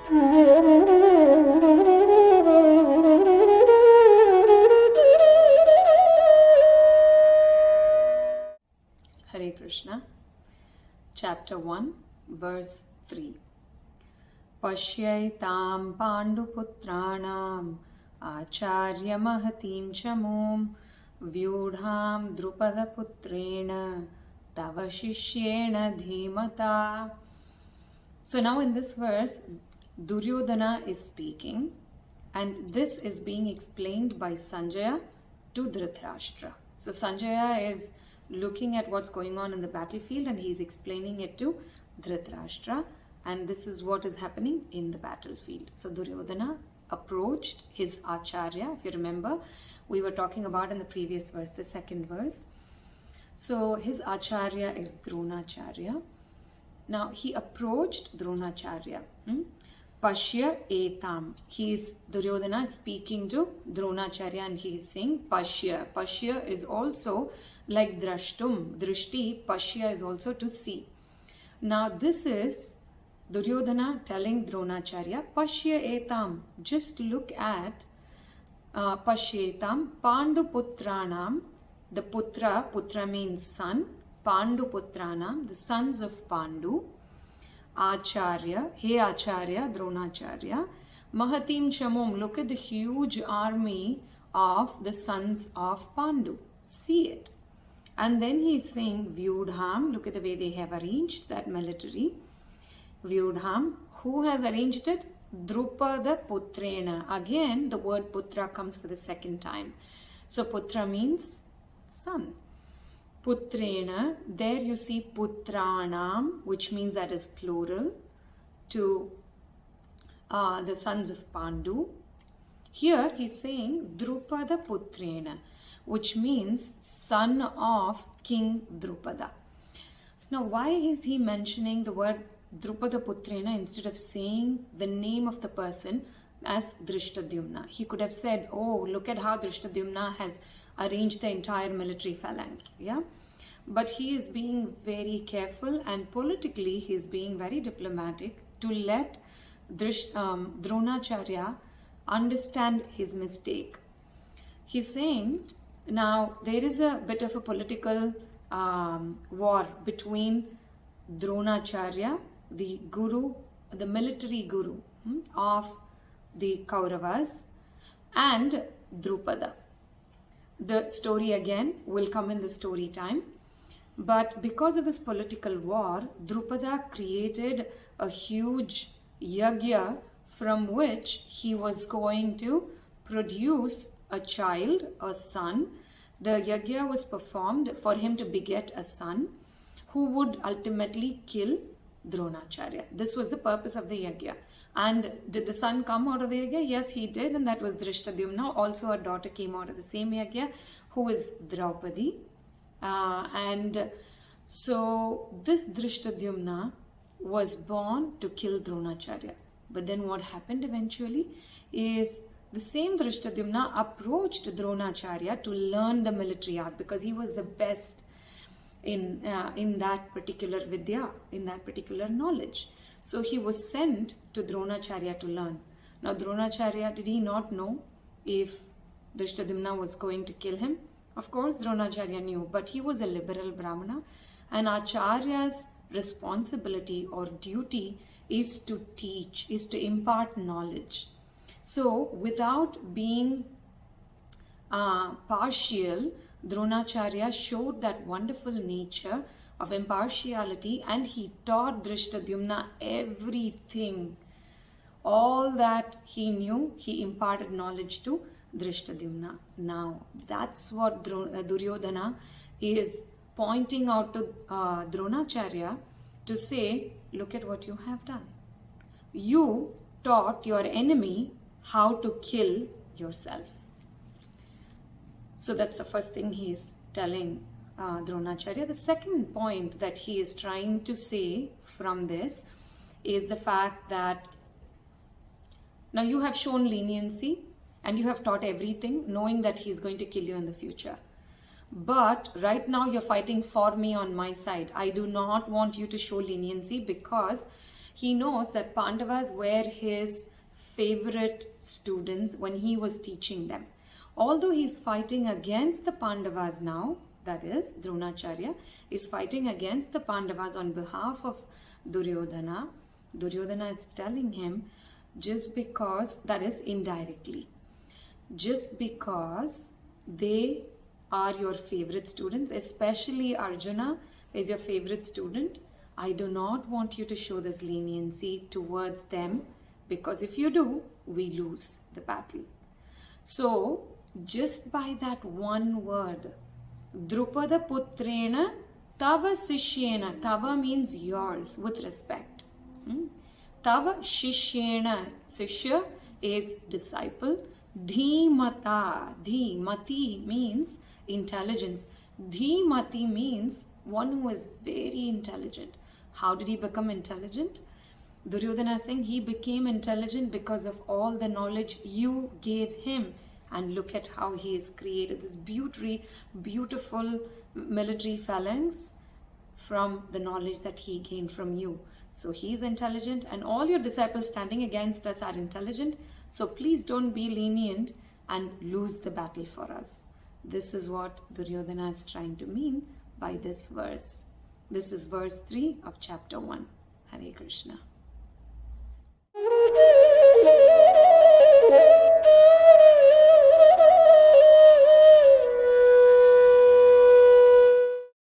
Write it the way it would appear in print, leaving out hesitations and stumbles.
Hare Krishna. Chapter 1, verse 3. Pashyaitam panduputranam acharya mahatim chamom vyudham drupada putrena tava shishyena dhimata. So now in this verse, Duryodhana is speaking, and this is being explained by Sanjaya to Dhritarashtra. So Sanjaya is looking at what's going on in the battlefield and he's explaining it to Dhritarashtra, and this is what is happening in the battlefield. So Duryodhana approached his Acharya. If you remember, we were talking about in the previous verse, the second verse. So his Acharya is Droṇācārya. Now he approached Droṇācārya. Pashya etam. Duryodhana is speaking to Droṇācārya and he is saying Pashya. Pashya is also like drashtum, drishti. Pashya is also to see. Now this is Duryodhana telling Droṇācārya, Pashya etam. Just look at Pashya etam Pandu putranam. The putra means son. Pandu putranam, the sons of Pandu. Acharya, hey Acharya, Droṇācārya, Mahatim Chamom, look at the huge army of the sons of Pandu. See it. And then he is saying Vyudham, look at the way they have arranged that military. Vyudham, who has arranged it? Drupada Putrena. Again, the word Putra comes for the second time. So Putra means son. Putrena, there you see Putranam, which means that is plural to the sons of Pandu. Here he's saying Drupada Putrena, which means son of King Drupada. Now why is he mentioning the word Drupada Putrena instead of saying the name of the person as Drishtadyumna? He could have said, oh, look at how Drishtadyumna has arranged the entire military phalanx. Yeah, but he is being very careful, and politically he is being very diplomatic to let Droṇācārya understand his mistake. He's saying, now there is a bit of a political war between Droṇācārya, the guru, the military guru of the Kauravas, and Drupada. The story again will come in the story time. But because of this political war, Drupada created a huge yagya from which he was going to produce a child, a son. The yagya was performed for him to beget a son who would ultimately kill Droṇācārya. This was the purpose of the yagya. And did the son come out of the yagya? Yes, he did, and that was Drishtadyumna. Also, a daughter came out of the same yagya, who is Draupadi. And so this Drishtadyumna was born to kill Droṇācārya. But then what happened eventually is the same Drishtadyumna approached Droṇācārya to learn the military art, because he was the best in that particular vidya, in that particular knowledge. So he was sent to Droṇācārya to learn. Now Droṇācārya, did he not know if Drishtadyumna was going to kill him? Of course Droṇācārya knew, but he was a liberal Brahmana, and Acharya's responsibility or duty is to teach, is to impart knowledge. So without being partial, Droṇācārya showed that wonderful nature of impartiality, and he taught Drishtadyumna everything. All that he knew, he imparted knowledge to Drishtadyumna. Now, that's what Duryodhana is pointing out to Droṇācārya to say, look at what you have done. You taught your enemy how to kill yourself. So that's the first thing he is telling Droṇācārya. The second point that he is trying to say from this is the fact that now you have shown leniency and you have taught everything, knowing that he is going to kill you in the future. But right now you're fighting for me on my side. I do not want you to show leniency, because He knows that Pandavas were his favorite students when he was teaching them. Although he's fighting against the Pandavas now, that is, Droṇācārya is fighting against the Pandavas on behalf of Duryodhana. Duryodhana is telling him, just because, that is indirectly, just because they are your favorite students, especially Arjuna is your favorite student, I do not want you to show this leniency towards them, because if you do, we lose the battle. So, just by that one word, Drupada Putrena Tava Sishyena, Tava means yours, with respect. Tava Shishyena, Sishya is disciple. Dhimata, Dhimati means intelligence. Dhimati means one who is very intelligent. How did he become intelligent? Duryodhana is saying he became intelligent because of all the knowledge you gave him. And look at how he has created this beautiful military phalanx from the knowledge that he gained from you. So he is intelligent, and all your disciples standing against us are intelligent. So please don't be lenient and lose the battle for us. This is what Duryodhana is trying to mean by this verse. This is verse 3 of chapter 1. Hare Krishna.